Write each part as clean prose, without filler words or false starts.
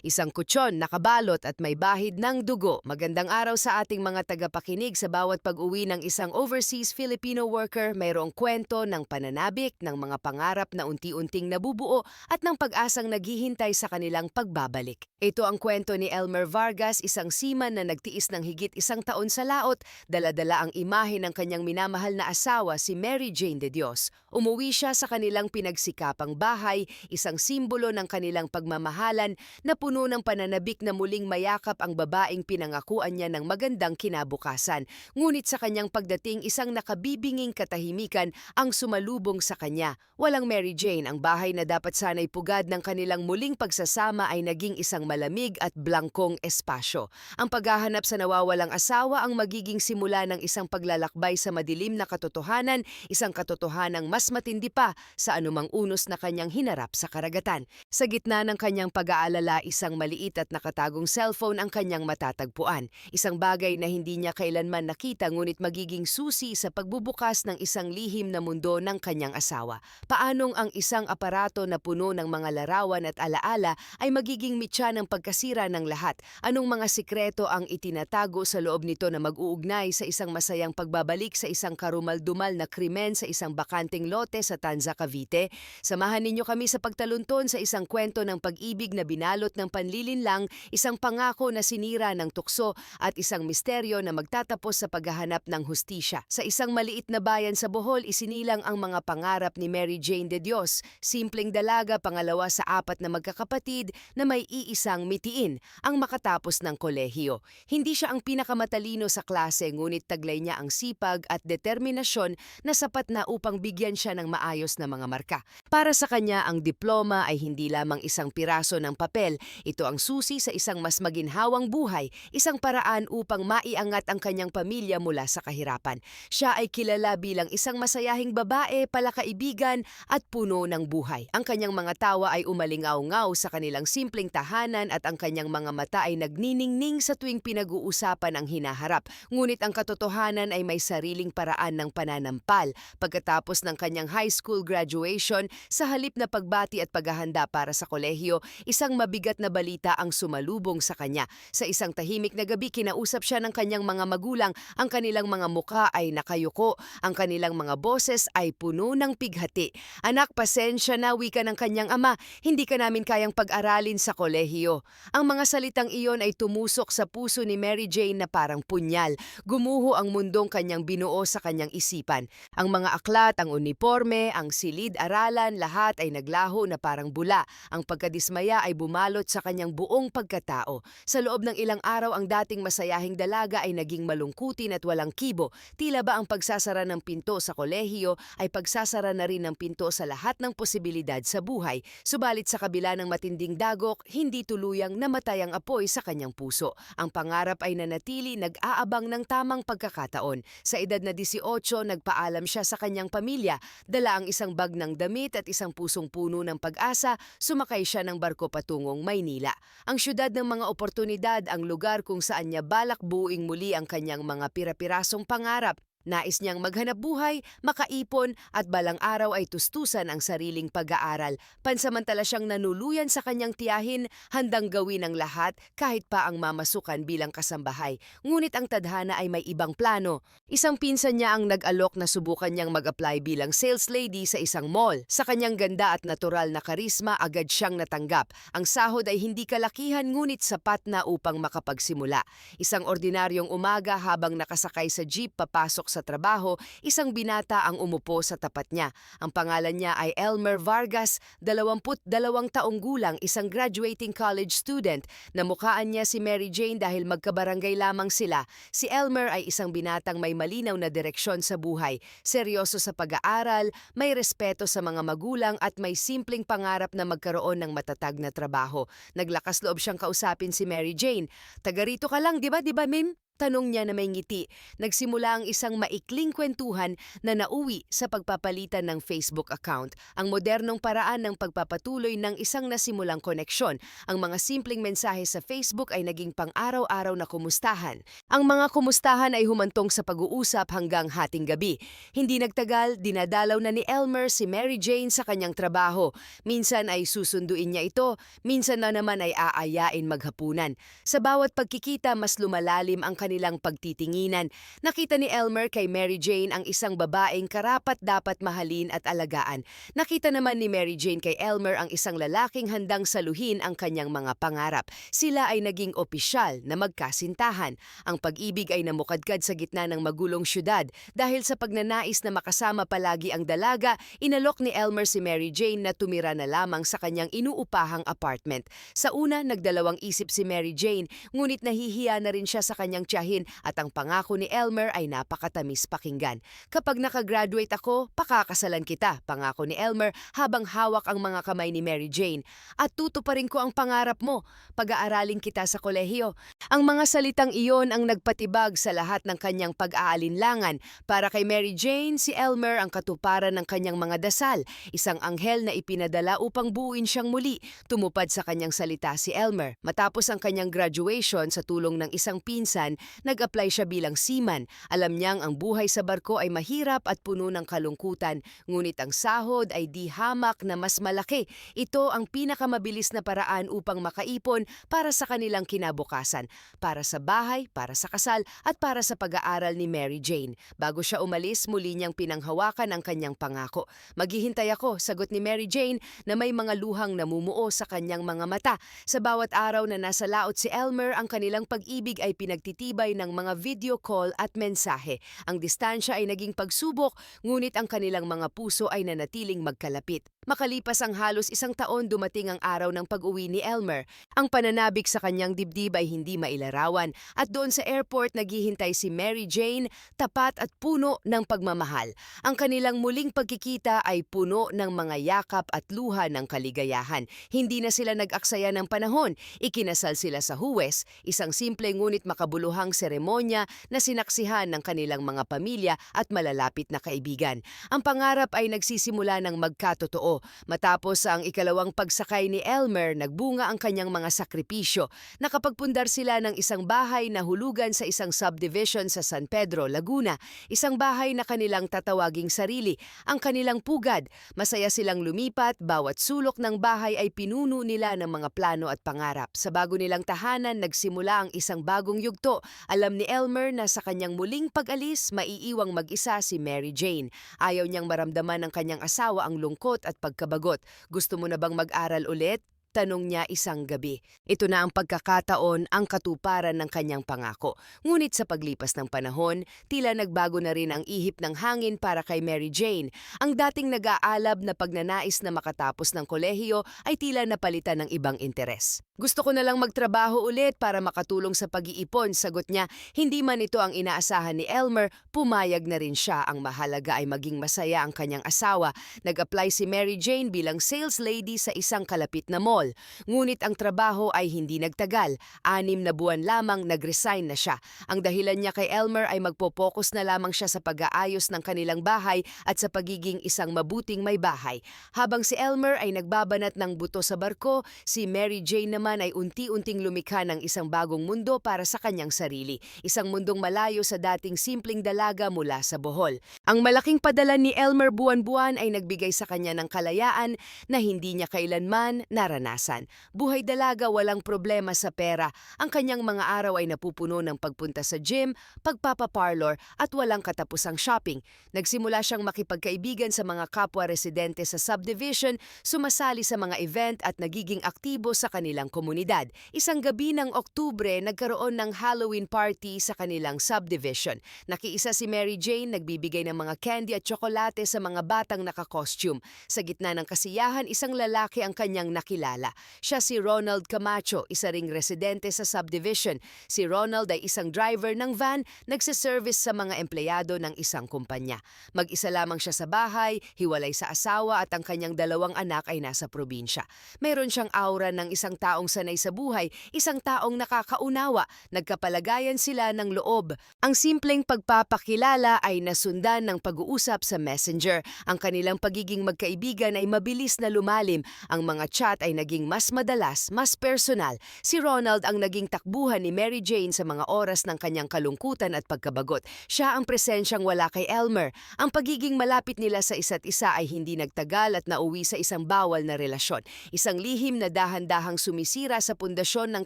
Isang kutsyon, nakabalot at may bahid ng dugo. Magandang araw sa ating mga tagapakinig. Sa bawat pag-uwi ng isang overseas Filipino worker, mayroong kwento ng pananabik, ng mga pangarap na unti-unting nabubuo at ng pag-asang naghihintay sa kanilang pagbabalik. Ito ang kwento ni Elmer Vargas, isang seaman na nagtiis ng higit 1 taon sa laot, dala-dala ang imahe ng kanyang minamahal na asawa si Mary Jane de Dios. Umuwi siya sa kanilang pinagsikapang bahay, isang simbolo ng kanilang pagmamahalan na puno ng pananabik na muling mayakap ang babaeng pinangakuan niya ng magandang kinabukasan. Ngunit sa kanyang pagdating, isang nakabibinging katahimikan ang sumalubong sa kanya. Walang Mary Jane, ang bahay na dapat sana'y pugad ng kanilang muling pagsasama ay naging isang malamig at blangkong espasyo. Ang paghahanap sa nawawalang asawa ang magiging simula ng isang paglalakbay sa madilim na katotohanan, isang katotohanang mas matindi pa sa anumang unos na kanyang hinarap sa karagatan. Sa gitna ng kanyang pag-aalala, isang maliit at nakatagong cellphone ang kanyang matatagpuan. Isang bagay na hindi niya kailanman nakita ngunit magiging susi sa pagbubukas ng isang lihim na mundo ng kanyang asawa. Paanong ang isang aparato na puno ng mga larawan at alaala ay magiging mitya ng pagkasira ng lahat? Anong mga sikreto ang itinatago sa loob nito na mag-uugnay sa isang masayang pagbabalik sa isang karumal-dumal na krimen sa isang bakanting lote sa Tanza, Cavite? Samahan ninyo kami sa pagtalunton sa isang kwento ng pag-ibig na binalot ng panlilinlang, isang pangako na sinira ng tukso at isang misteryo na magtatapos sa paghahanap ng hustisya. Sa isang maliit na bayan sa Bohol, isinilang ang mga pangarap ni Mary Jane de Dios, simpleng dalaga, pangalawa sa 4 na magkakapatid na may iisang mitiin, ang makatapos ng kolehiyo. Hindi siya ang pinakamatalino sa klase ngunit taglay niya ang sipag at determinasyon na sapat na upang bigyan siya ng maayos na mga marka. Para sa kanya, ang diploma ay hindi lamang isang piraso ng papel. Ito ang susi sa isang mas maginhawang buhay, isang paraan upang maiangat ang kanyang pamilya mula sa kahirapan. Siya ay kilala bilang isang masayahing babae, palakaibigan at puno ng buhay. Ang kanyang mga tawa ay umalingaw-ngaw sa kanilang simpleng tahanan at ang kanyang mga mata ay nagniningning sa tuwing pinag-uusapan ang hinaharap. Ngunit ang katotohanan ay may sariling paraan ng pananampal. Pagkatapos ng kanyang high school graduation, sa halip na pagbati at paghahanda para sa kolehiyo, isang mabigat na balita ang sumalubong sa kanya. Sa isang tahimik na gabi, kinausap siya ng kanyang mga magulang. Ang kanilang mga mukha ay nakayuko, ang kanilang mga boses ay puno ng pighati. "Anak, pasensya na," wika ng kanyang ama, "hindi ka namin kayang pag-aralin sa kolehiyo." Ang mga salitang iyon ay tumusok sa puso ni Mary Jane na parang punyal. Gumuho ang mundong kanyang binuo sa kanyang isipan. Ang mga aklat, ang uniforme, ang silid-aralan, lahat ay naglaho na parang bula. Ang pagkadismaya ay bumalot sa kanyang buong pagkatao. Sa loob ng ilang araw, ang dating masayahing dalaga ay naging malungkutin at walang kibo. Tila ba ang pagsasara ng pinto sa kolehiyo ay pagsasara na rin ng pinto sa lahat ng posibilidad sa buhay. Subalit sa kabila ng matinding dagok, hindi tuluyang namatay ang apoy sa kanyang puso. Ang pangarap ay nanatili, nag-aabang ng tamang pagkakataon. Sa edad na 18, nagpaalam siya sa kanyang pamilya. Dala ang isang bag ng damit at isang pusong puno ng pag-asa, sumakay siya ng barko patungong Maynila. Ang syudad ng mga oportunidad, ang lugar kung saan niya balak buuing muli ang kanyang mga pira-pirasong pangarap. Nais niyang maghanap buhay, makaipon at balang araw ay tustusan ang sariling pag-aaral. Pansamantala siyang nanuluyan sa kanyang tiyahin, handang gawin ang lahat kahit pa ang mamasukan bilang kasambahay. Ngunit ang tadhana ay may ibang plano. Isang pinsan niya ang nag-alok na subukan niyang mag-apply bilang sales lady sa isang mall. Sa kanyang ganda at natural na karisma, agad siyang natanggap. Ang sahod ay hindi kalakihan ngunit sapat na upang makapagsimula. Isang ordinaryong umaga, habang nakasakay sa jeep papasok sa trabaho, isang binata ang umupo sa tapat niya. Ang pangalan niya ay Elmer Vargas, 22 taong gulang, isang graduating college student. Namukhaan niya si Mary Jane dahil magkabarangay lamang sila. Si Elmer ay isang binatang may malinaw na direksyon sa buhay, seryoso sa pag-aaral, may respeto sa mga magulang at may simpleng pangarap na magkaroon ng matatag na trabaho. Naglakas loob siyang kausapin si Mary Jane. "Taga rito ka lang, di ba, Mim?" Tanong niya na may ngiti. Nagsimula ang isang maikling kwentuhan na nauwi sa pagpapalitan ng Facebook account. Ang modernong paraan ng pagpapatuloy ng isang nasimulang koneksyon. Ang mga simpleng mensahe sa Facebook ay naging pang-araw-araw na kumustahan. Ang mga kumustahan ay humantong sa pag-uusap hanggang hating gabi. Hindi nagtagal, dinadalaw na ni Elmer si Mary Jane sa kanyang trabaho. Minsan ay susunduin niya ito, minsan na naman ay aayain maghapunan. Sa bawat pagkikita, mas lumalalim ang kanilang pagtitinginan. Nakita ni Elmer kay Mary Jane ang isang babaeng karapat-dapat mahalin at alagaan. Nakita naman ni Mary Jane kay Elmer ang isang lalaking handang saluhin ang kanyang mga pangarap. Sila ay naging opisyal na magkasintahan. Ang pag-ibig ay namukadkad sa gitna ng magulong syudad. Dahil sa pagnanais na makasama palagi ang dalaga, inalok ni Elmer si Mary Jane na tumira na lamang sa kanyang inuupahang apartment. Sa una, nagdalawang isip si Mary Jane, ngunit nahihiya na rin siya sa kanyang tiyahin at ang pangako ni Elmer ay napakatamis pakinggan. Kapag nakagraduate ako, pakakasalan kita, pangako ni Elmer habang hawak ang mga kamay ni Mary Jane. At tutuparin ko ang pangarap mo, pag-aaralin kita sa kolehiyo. Ang mga salitang iyon ang nagpatibag sa lahat ng kanyang pag-aalinlangan. Para kay Mary Jane, si Elmer ang katuparan ng kanyang mga dasal, isang anghel na ipinadala upang buuin siyang muli. Tumupad sa kanyang salita si Elmer. Matapos ang kanyang graduation sa tulong ng isang pinsan, nag-apply siya bilang seaman. Alam niyang ang buhay sa barko ay mahirap at puno ng kalungkutan, ngunit ang sahod ay di hamak na mas malaki. Ito ang pinakamabilis na paraan upang makaipon para sa kanilang kinabukasan, para sa bahay, para sa kasal at para sa pag-aaral ni Mary Jane. Bago siya umalis, muli niyang pinanghawakan ang kanyang pangako. Maghihintay ako, sagot ni Mary Jane na may mga luhang namumuo sa kanyang mga mata. Sa bawat araw na nasa laot si Elmer, ang kanilang pag-ibig ay pinagtitibay ng mga video call at mensahe. Ang distansya ay naging pagsubok, ngunit ang kanilang mga puso ay nanatiling magkalapit. Makalipas ang halos isang taon, dumating ang araw ng pag-uwi ni Elmer. Ang pananabik sa kanyang dibdib ay hindi mailarawan at doon sa airport naghihintay si Mary Jane, tapat at puno ng pagmamahal. Ang kanilang muling pagkikita ay puno ng mga yakap at luha ng kaligayahan. Hindi na sila nag-aksaya ng panahon. Ikinasal sila sa Huwes, isang simple ngunit makabuluhang seremonya na sinaksihan ng kanilang mga pamilya at malalapit na kaibigan. Ang pangarap ay nagsisimula ng magkatotoo. Matapos ang ikalawang pagsakay ni Elmer, nagbunga ang kanyang mga sakripisyo. Nakapagpundar sila ng isang bahay na hulugan sa isang subdivision sa San Pedro, Laguna. Isang bahay na kanilang tatawaging sarili, ang kanilang pugad. Masaya silang lumipat, bawat sulok ng bahay ay pinuno nila ng mga plano at pangarap. Sa bago nilang tahanan, nagsimula ang isang bagong yugto. Alam ni Elmer na sa kanyang muling pag-alis, maiiwang mag-isa si Mary Jane. Ayaw niyang maramdaman ng kanyang asawa ang lungkot at pagkabagot. Gusto mo na bang mag-aral ulit? Tanong niya isang gabi. Ito na ang pagkakataon, ang katuparan ng kanyang pangako. Ngunit sa paglipas ng panahon, tila nagbago na rin ang ihip ng hangin para kay Mary Jane. Ang dating nag-aalab na pagnanais na makatapos ng kolehiyo ay tila napalitan ng ibang interes. Gusto ko na lang magtrabaho ulit para makatulong sa pag-iipon, sagot niya. Hindi man ito ang inaasahan ni Elmer, pumayag na rin siya. Ang mahalaga ay maging masaya ang kanyang asawa. Nag-apply si Mary Jane bilang sales lady sa isang kalapit na mall. Ngunit ang trabaho ay hindi nagtagal. 6 na buwan lamang nag-resign na siya. Ang dahilan niya kay Elmer ay magpo-focus na lamang siya sa pag-aayos ng kanilang bahay at sa pagiging isang mabuting may bahay. Habang si Elmer ay nagbabanat ng buto sa barko, si Mary Jane naman ay unti-unting lumikha ng isang bagong mundo para sa kanyang sarili. Isang mundong malayo sa dating simpleng dalaga mula sa Bohol. Ang malaking padala ni Elmer buwan-buwan ay nagbigay sa kanya ng kalayaan na hindi niya kailanman naranasan. Buhay dalaga, walang problema sa pera. Ang kanyang mga araw ay napupuno ng pagpunta sa gym, pagpapaparlor at walang katapusang shopping. Nagsimula siyang makipagkaibigan sa mga kapwa residente sa subdivision, sumasali sa mga event at nagiging aktibo sa kanilang komunidad. Isang gabi ng Oktubre, nagkaroon ng Halloween party sa kanilang subdivision. Nakiisa si Mary Jane, nagbibigay ng mga candy at tsokolate sa mga batang naka-costume. Sa gitna ng kasiyahan, isang lalaki ang kanyang nakilala. kilala. Siya si Ronald Camacho, isa ring residente sa subdivision. Si Ronald ay isang driver ng van, nagsiservice sa mga empleyado ng isang kumpanya. Mag-isa lamang siya sa bahay, hiwalay sa asawa at ang kanyang dalawang anak ay nasa probinsya. Meron siyang aura ng isang taong sanay sa buhay, isang taong nakakaunawa, nagkapalagayan sila ng loob. Ang simpleng pagpapakilala ay nasundan ng pag-uusap sa Messenger. Ang kanilang pagiging magkaibigan ay mabilis na lumalim. Ang mga chat ay naging mas madalas, mas personal. Si Ronald ang naging takbuhan ni Mary Jane sa mga oras ng kanyang kalungkutan at pagkabagot. Siya ang presensyang wala kay Elmer. Ang pagiging malapit nila sa isa't isa ay hindi nagtagal at nauwi sa isang bawal na relasyon. Isang lihim na dahan-dahang sumisira sa pundasyon ng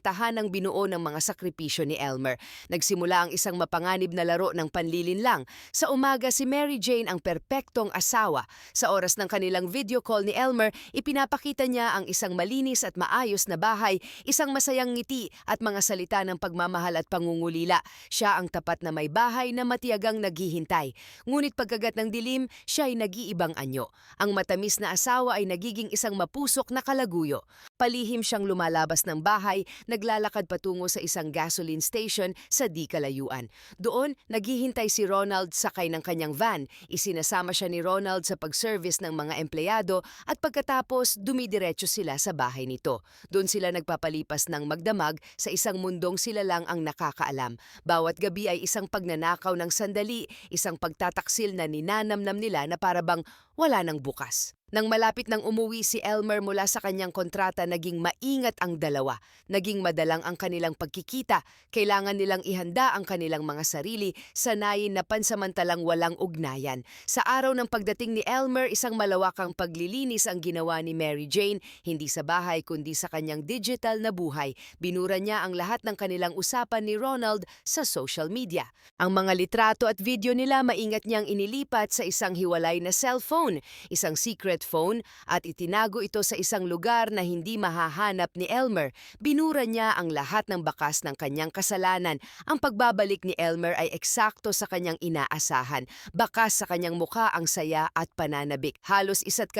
tahanang binuo ng mga sakripisyo ni Elmer. Nagsimula ang isang mapanganib na laro ng panlilinlang. Sa umaga si Mary Jane ang perpektong asawa. Sa oras ng kanilang video call ni Elmer, ipinapakita niya ang isang malinis at maayos na bahay, isang masayang ngiti at mga salita ng pagmamahal at pangungulila. Siya ang tapat na may bahay na matiyagang naghihintay. Ngunit pagkagat ng dilim, siya ay nag-iibang anyo. Ang matamis na asawa ay nagiging isang mapusok na kalaguyo. Palihim siyang lumalabas ng bahay, naglalakad patungo sa isang gasoline station sa di kalayuan. Doon, naghihintay si Ronald sakay ng kanyang van. Isinasama siya ni Ronald sa pag-service ng mga empleyado at pagkatapos dumidiretso sila sa bahay nito. Doon sila nagpapalipas ng magdamag sa isang mundong sila lang ang nakakaalam. Bawat gabi ay isang pagnanakaw ng sandali, isang pagtataksil na ninanamnam nila na parabang wala nang bukas. Nang malapit nang umuwi si Elmer mula sa kanyang kontrata, naging maingat ang dalawa. Naging madalang ang kanilang pagkikita. Kailangan nilang ihanda ang kanilang mga sarili, sanayin na pansamantalang walang ugnayan. Sa araw ng pagdating ni Elmer, isang malawakang paglilinis ang ginawa ni Mary Jane, hindi sa bahay kundi sa kanyang digital na buhay. Binura niya ang lahat ng kanilang usapan ni Ronald sa social media. Ang mga litrato at video nila maingat niyang inilipat sa isang hiwalay na cellphone, isang secret phone, at itinago ito sa isang lugar na hindi mahahanap ni Elmer. Binura niya ang lahat ng bakas ng kanyang kasalanan. Ang pagbabalik ni Elmer ay eksakto sa kanyang inaasahan. Bakas sa kanyang mukha ang saya at pananabik. Halos 1.5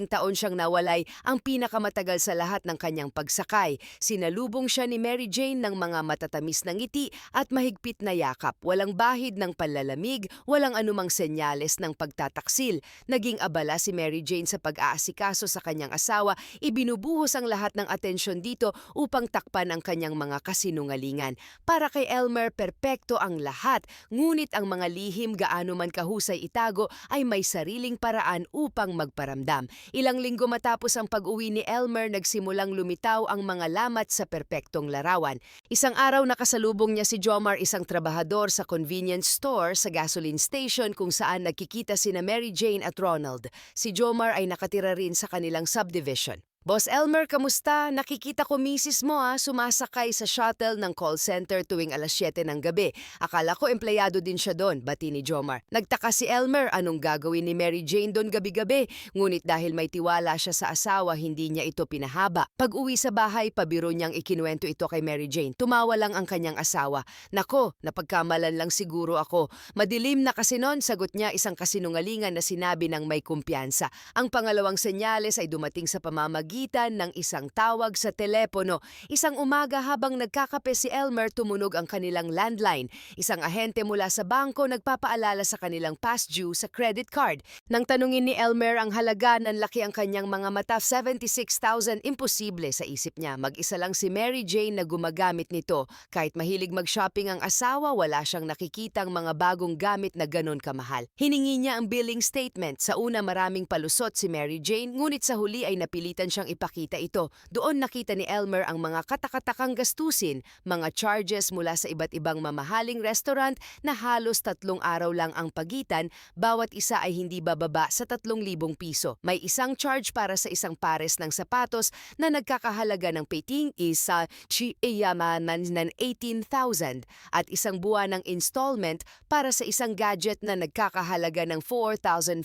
taon siyang nawalay, ang pinakamatagal sa lahat ng kanyang pagsakay. Sinalubong siya ni Mary Jane ng mga matatamis na ngiti at mahigpit na yakap. Walang bahid ng panlalamig, walang anumang senyales ng pagtataksil. Naging abala si Mary Jane sa pag-aasikaso sa kanyang asawa, ibinubuhos ang lahat ng atensyon dito upang takpan ang kanyang mga kasinungalingan. Para kay Elmer, perpekto ang lahat, ngunit ang mga lihim gaano man kahusay itago ay may sariling paraan upang magparamdam. Ilang linggo matapos ang pag-uwi ni Elmer, nagsimulang lumitaw ang mga lamat sa perpektong larawan. Isang araw nakasalubong niya si Jomar, isang trabahador sa convenience store sa gasoline station kung saan nagkikita sina Mary Jane at Ronald. Si Jomar ay nakatira rin sa kanilang subdivision. Boss Elmer, kamusta? Nakikita ko misis mo sumasakay sa shuttle ng call center tuwing 7:00 ng gabi. Akala ko empleyado din siya doon, bati ni Jomar. Nagtaka si Elmer anong gagawin ni Mary Jane doon gabi-gabi. Ngunit dahil may tiwala siya sa asawa, hindi niya ito pinahaba. Pag-uwi sa bahay, pabiro niyang ikinuwento ito kay Mary Jane. Tumawa lang ang kanyang asawa. Nako, napagkamalan lang siguro ako. Madilim na kasi noon, sagot niya, isang kasinungalingan na sinabi ng may kumpiyansa. Ang pangalawang senyales ay dumating sa pamamagitan ng isang tawag sa telepono. Isang umaga habang nagkakape si Elmer, tumunog ang kanilang landline. Isang ahente mula sa bangko nagpapaalala sa kanilang past due sa credit card. Nang tanungin ni Elmer ang halaga, nanlaki ang kanyang mga mata, 76,000. Imposible sa isip niya. Mag-isa lang si Mary Jane na gumagamit nito. Kahit mahilig mag-shopping ang asawa, wala siyang nakikitang mga bagong gamit na ganon kamahal. Hiningi niya ang billing statement. Sa una, maraming palusot si Mary Jane, ngunit sa huli ay napilitan siyang ipakita ito. Doon nakita ni Elmer ang mga katakatakang gastusin, mga charges mula sa iba't ibang mamahaling restaurant na halos 3 araw lang ang pagitan, bawat isa ay hindi bababa sa 3,000 piso. May isang charge para sa isang pares ng sapatos na nagkakahalaga ng peting isa chiyamanan ng 18,000 at isang buwan ng installment para sa isang gadget na nagkakahalaga ng 4,500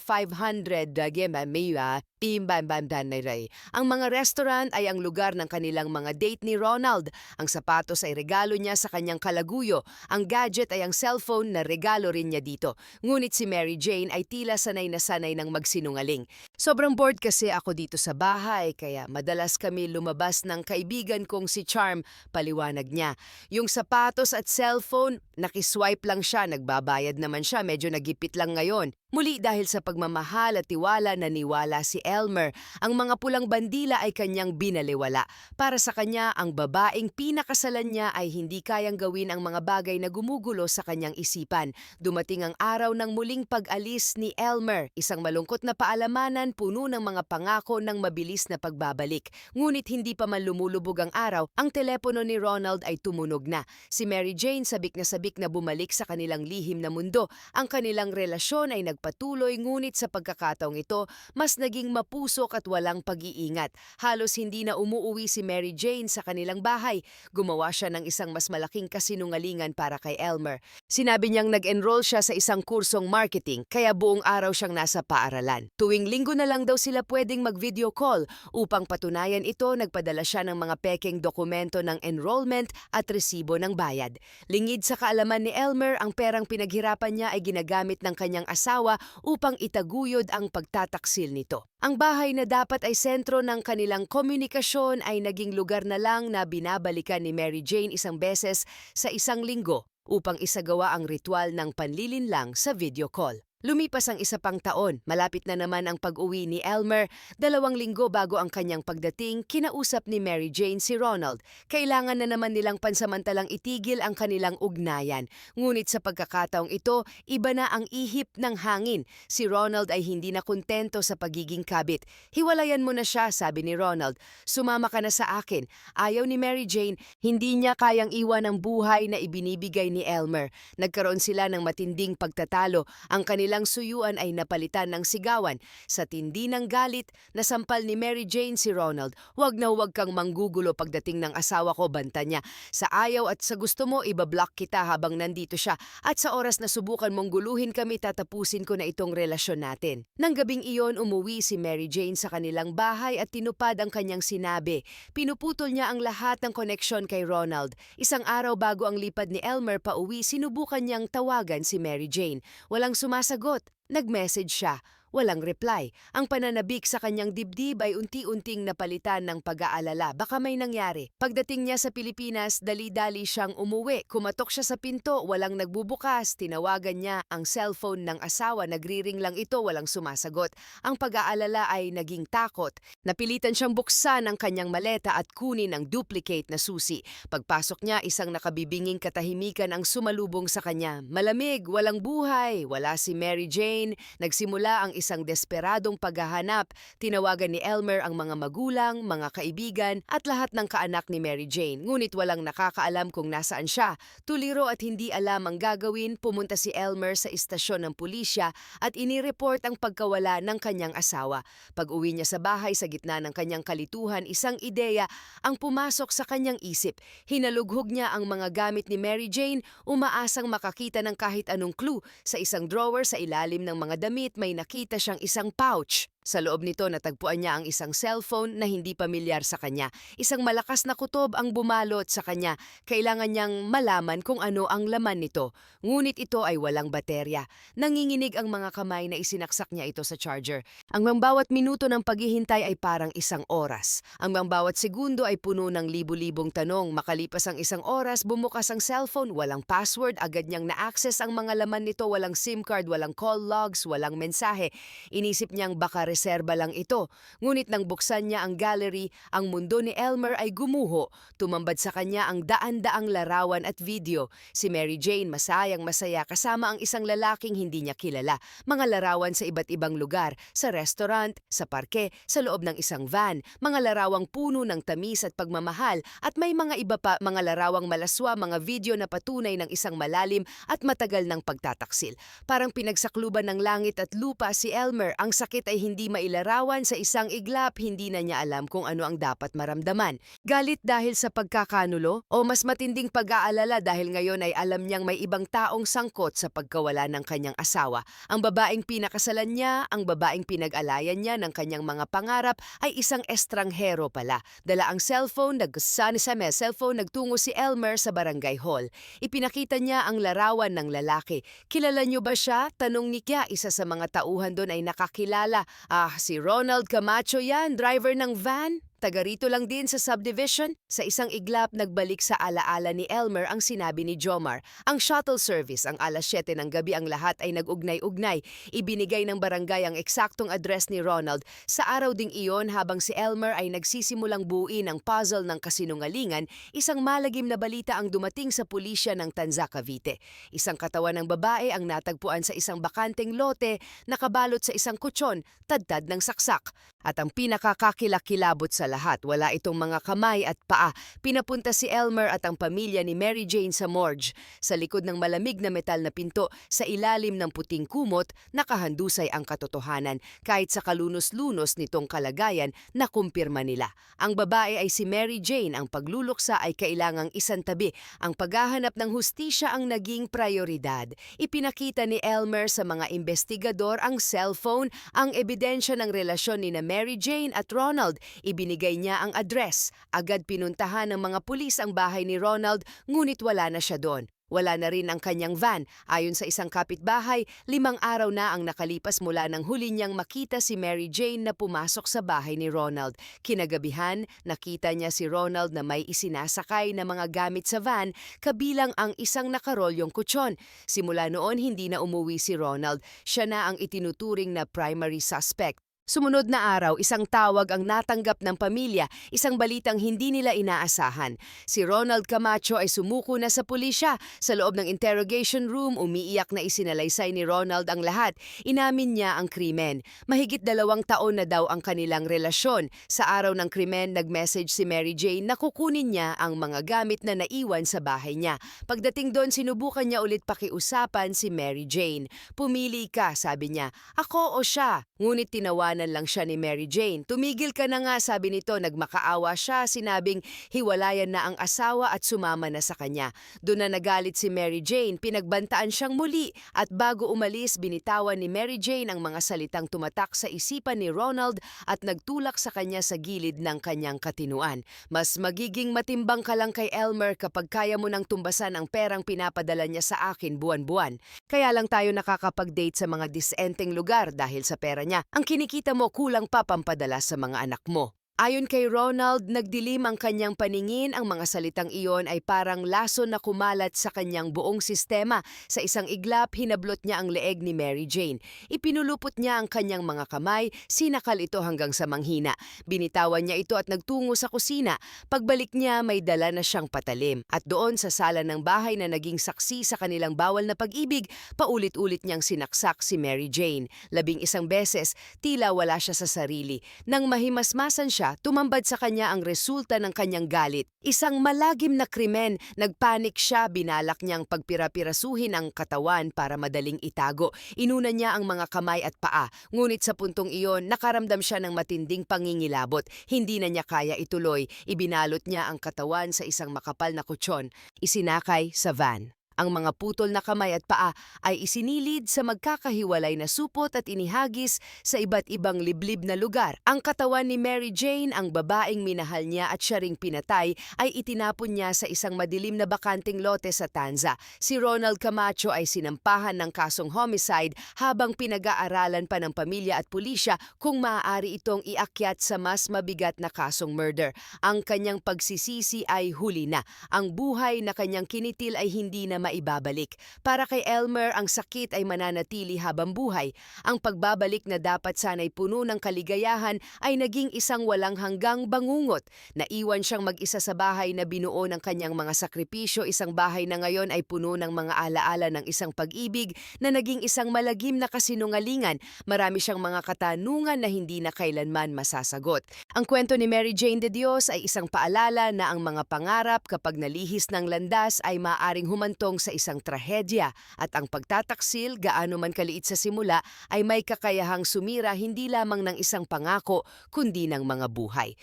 gemamaya. Ray. Ang mga restaurant ay ang lugar ng kanilang mga date ni Ronald. Ang sapatos ay regalo niya sa kanyang kalaguyo. Ang gadget ay ang cellphone na regalo rin niya dito. Ngunit si Mary Jane ay tila sanay na sanay ng magsinungaling. Sobrang bored kasi ako dito sa bahay kaya madalas kami lumabas ng kaibigan kong si Charm, paliwanag niya. Yung sapatos at cellphone, nakiswipe lang siya, nagbabayad naman siya, medyo nagipit lang ngayon. Muli dahil sa pagmamahal at tiwala naniwala si Elmer, ang mga pulang bandila ay kanyang binaliwala. Para sa kanya, ang babaeng pinakasalan niya ay hindi kayang gawin ang mga bagay na gumugulo sa kanyang isipan. Dumating ang araw ng muling pag-alis ni Elmer, isang malungkot na paalamanan puno ng mga pangako ng mabilis na pagbabalik. Ngunit hindi pa man lumulubog ang araw, ang telepono ni Ronald ay tumunog na. Si Mary Jane sabik na bumalik sa kanilang lihim na mundo. Ang kanilang relasyon ay patuloy ngunit sa pagkakataong ito, mas naging mapusok at walang pag-iingat. Halos hindi na umuuwi si Mary Jane sa kanilang bahay. Gumawa siya ng isang mas malaking kasinungalingan para kay Elmer. Sinabi niyang nag-enroll siya sa isang kursong marketing kaya buong araw siyang nasa paaralan. Tuwing linggo na lang daw sila pwedeng mag-video call. Upang patunayan ito, nagpadala siya ng mga pekeng dokumento ng enrollment at resibo ng bayad. Lingid sa kaalaman ni Elmer, ang perang pinaghirapan niya ay ginagamit ng kanyang asawa upang itaguyod ang pagtataksil nito. Ang bahay na dapat ay sentro ng kanilang komunikasyon ay naging lugar na lang na binabalikan ni Mary Jane isang beses sa isang linggo upang isagawa ang ritual ng panlilinlang sa video call. Lumipas ang isa pang taon, malapit na naman ang pag-uwi ni Elmer. 2 linggo bago ang kanyang pagdating, kinausap ni Mary Jane si Ronald. Kailangan na naman nilang pansamantalang itigil ang kanilang ugnayan. Ngunit sa pagkakataong ito, iba na ang ihip ng hangin. Si Ronald ay hindi na kontento sa pagiging kabit. Hiwalayan mo na siya, sabi ni Ronald. Sumama ka na sa akin. Ayaw ni Mary Jane, hindi niya kayang iwan ang buhay na ibinibigay ni Elmer. Nagkaroon sila ng matinding pagtatalo. Ang kanilang suyuan ay napalitan ng sigawan. Sa tindi ng galit, nasampal ni Mary Jane si Ronald. Huwag na huwag kang manggugulo pagdating ng asawa ko, banta niya. Sa ayaw at sa gusto mo, ibablock kita habang nandito siya. At sa oras na subukan mong guluhin kami, tatapusin ko na itong relasyon natin. Nang gabing iyon, umuwi si Mary Jane sa kanilang bahay at tinupad ang kanyang sinabi. Pinuputol niya ang lahat ng koneksyon kay Ronald. Isang araw bago ang lipad ni Elmer pauwi, sinubukan niyang tawagan si Mary Jane. Walang sumasagot. Nag-message siya. Walang reply. Ang pananabik sa kanyang dibdib ay unti-unting napalitan ng pag-aalala. Baka may nangyari. Pagdating niya sa Pilipinas, dali-dali siyang umuwi. Kumatok siya sa pinto, walang nagbubukas. Tinawagan niya ang cellphone ng asawa. Nagriring lang ito, walang sumasagot. Ang pag-aalala ay naging takot. Napilitan siyang buksan ang kanyang maleta at kunin ang duplicate na susi. Pagpasok niya, isang nakabibinging katahimikan ang sumalubong sa kanya. Malamig, walang buhay. Wala si Mary Jane. Nagsimula ang isang desperadong paghahanap. Tinawagan ni Elmer ang mga magulang, mga kaibigan at lahat ng kaanak ni Mary Jane. Ngunit walang nakakaalam kung nasaan siya. Tuliro at hindi alam ang gagawin, pumunta si Elmer sa istasyon ng pulisya at inireport ang pagkawala ng kanyang asawa. Pag-uwi niya sa bahay sa gitna ng kanyang kalituhan, isang ideya ang pumasok sa kanyang isip. Hinalughog niya ang mga gamit ni Mary Jane, umaasang makakita ng kahit anong clue. Sa isang drawer sa ilalim ng mga damit may nakita siyang isang pouch. Sa loob nito natagpuan niya ang isang cellphone na hindi pamilyar sa kanya. Isang malakas na kutob ang bumalot sa kanya. Kailangan niyang malaman kung ano ang laman nito. Ngunit ito ay walang baterya. Nanginginig ang mga kamay na isinaksak niya ito sa charger. Ang bawat minuto ng paghihintay ay parang isang oras. Ang bawat segundo ay puno ng libu-libong tanong. Makalipas ang isang oras, bumukas ang cellphone, walang password, agad niyang na-access ang mga laman nito, walang SIM card, walang call logs, walang mensahe. Inisip niyang baka reserba lang ito. Ngunit nang buksan niya ang gallery, ang mundo ni Elmer ay gumuho. Tumambad sa kanya ang daan-daang larawan at video. Si Mary Jane masayang-masaya kasama ang isang lalaking hindi niya kilala. Mga larawan sa iba't ibang lugar, sa restaurant, sa parke, sa loob ng isang van. Mga larawang puno ng tamis at pagmamahal at may mga iba pa mga larawang malaswa, mga video na patunay ng isang malalim at matagal ng pagtataksil. Parang pinagsakluban ng langit at lupa si Elmer. Ang sakit ay hindi hindi mailarawan sa isang iglap, hindi na niya alam kung ano ang dapat maramdaman. Galit dahil sa pagkakanulo o mas matinding pag-aalala dahil ngayon ay alam niyang may ibang taong sangkot sa pagkawala ng kanyang asawa. Ang babaeng pinakasalan niya, ang babaeng pinag-alayan niya ng kanyang mga pangarap ay isang estranghero pala. Dala ang cellphone, nagtungo si Elmer sa barangay hall. Ipinakita niya ang larawan ng lalaki. Kilala niyo ba siya? Tanong ni Kya, isa sa mga tauhan doon ay nakakilala. Si Ronald Camacho yan, driver ng van. Taga rito lang din sa subdivision. Sa isang iglap, nagbalik sa alaala ni Elmer ang sinabi ni Jomar. Ang shuttle service, ang alas 7 ng gabi ang lahat ay nag-ugnay-ugnay. Ibinigay ng barangay ang eksaktong address ni Ronald. Sa araw ding iyon, habang si Elmer ay nagsisimulang buuin ang puzzle ng kasinungalingan, isang malagim na balita ang dumating sa pulisya ng Tanza, Cavite. Isang katawan ng babae ang natagpuan sa isang bakanteng lote, nakabalot sa isang kutsyon, tadtad ng saksak. At ang pinakakakilakilabot sa lahat, wala itong mga kamay at paa. Pinapunta si Elmer at ang pamilya ni Mary Jane sa morgue. Sa likod ng malamig na metal na pinto, sa ilalim ng puting kumot, nakahandusay ang katotohanan. Kahit sa kalunos-lunos nitong kalagayan, nakumpirma nila. Ang babae ay si Mary Jane, ang pagluluksa ay kailangang isantabi. Ang paghahanap ng hustisya ang naging prioridad. Ipinakita ni Elmer sa mga investigador ang cellphone, ang ebidensya ng relasyon ni Mary Jane at Ronald. Ibinigay niya ang address. Agad pinuntahan ng mga pulis ang bahay ni Ronald, ngunit wala na siya doon. Wala na rin ang kanyang van. Ayon sa isang kapitbahay, 5 araw na ang nakalipas mula nang huli niyang makita si Mary Jane na pumasok sa bahay ni Ronald. Kinagabihan, nakita niya si Ronald na may isinasakay na mga gamit sa van, kabilang ang isang nakarolyong kutsyon. Simula noon, hindi na umuwi si Ronald. Siya na ang itinuturing na primary suspect. Sumunod na araw, isang tawag ang natanggap ng pamilya, isang balitang hindi nila inaasahan. Si Ronald Camacho ay sumuko na sa pulisya. Sa loob ng interrogation room, umiiyak na isinalaysay ni Ronald ang lahat. Inamin niya ang krimen. Mahigit 2 taon na daw ang kanilang relasyon. Sa araw ng krimen, nag-message si Mary Jane na kukunin niya ang mga gamit na naiwan sa bahay niya. Pagdating doon, sinubukan niya ulit pakiusapan si Mary Jane. Pumili ka, sabi niya. Ako o siya? Ngunit tinawanan lang siya ni Mary Jane. Tumigil ka na nga, sabi nito. Nagmakaawa siya, sinabing hiwalayan na ang asawa at sumama na sa kanya. Doon na nagalit si Mary Jane, pinagbantaan siyang muli at bago umalis, binitawan ni Mary Jane ang mga salitang tumatak sa isipan ni Ronald at nagtulak sa kanya sa gilid ng kanyang katinuan. Mas magiging matimbang ka lang kay Elmer kapag kaya mo nang tumbasan ang perang pinapadala niya sa akin buwan-buwan. Kaya lang tayo nakakapag-date sa mga disenteng lugar dahil sa pera niya. Ang kinikita mo kulang pa pampadala sa mga anak mo. Ayon kay Ronald, nagdilim ang kanyang paningin. Ang mga salitang iyon ay parang laso na kumalat sa kanyang buong sistema. Sa isang iglap, hinablot niya ang leeg ni Mary Jane. Ipinulupot niya ang kanyang mga kamay, sinakal ito hanggang sa manghina. Binitawan niya ito at nagtungo sa kusina. Pagbalik niya, may dala na siyang patalim. At doon sa sala ng bahay na naging saksi sa kanilang bawal na pag-ibig, paulit-ulit niyang sinaksak si Mary Jane. 11 beses, tila wala siya sa sarili. Nang mahimasmasan siya, tumambad sa kanya ang resulta ng kanyang galit. Isang malagim na krimen. Nagpanik siya, binalak niyang pagpira-pirasuhin ang katawan para madaling itago. Inuna niya ang mga kamay at paa. Ngunit sa puntong iyon, nakaramdam siya ng matinding pangingilabot. Hindi na niya kaya ituloy. Ibinalot niya ang katawan sa isang makapal na kutsyon. Isinakay sa van. Ang mga putol na kamay at paa ay isinilid sa magkakahiwalay na supot at inihagis sa iba't ibang liblib na lugar. Ang katawan ni Mary Jane, ang babaeng minahal niya at siya ring pinatay, ay itinapon niya sa isang madilim na bakanting lote sa Tanza. Si Ronald Camacho ay sinampahan ng kasong homicide habang pinag-aaralan pa ng pamilya at pulisya kung maaari itong iakyat sa mas mabigat na kasong murder. Ang kanyang pagsisisi ay huli na. Ang buhay na kanyang kinitil ay hindi na maibabalik. Para kay Elmer, ang sakit ay mananatili habang buhay. Ang pagbabalik na dapat sana'y puno ng kaligayahan ay naging isang walang hanggang bangungot. Naiwan siyang mag-isa sa bahay na binuo ng kanyang mga sakripisyo, isang bahay na ngayon ay puno ng mga alaala ng isang pag-ibig na naging isang malagim na kasinungalingan. Marami siyang mga katanungan na hindi na kailanman masasagot. Ang kwento ni Mary Jane de Dios ay isang paalala na ang mga pangarap kapag nalihis ng landas ay maaring humantong nagmumulong sa isang trahedya at ang pagtataksil, gaano man kaliit sa simula, ay may kakayahang sumira hindi lamang ng isang pangako kundi ng mga buhay.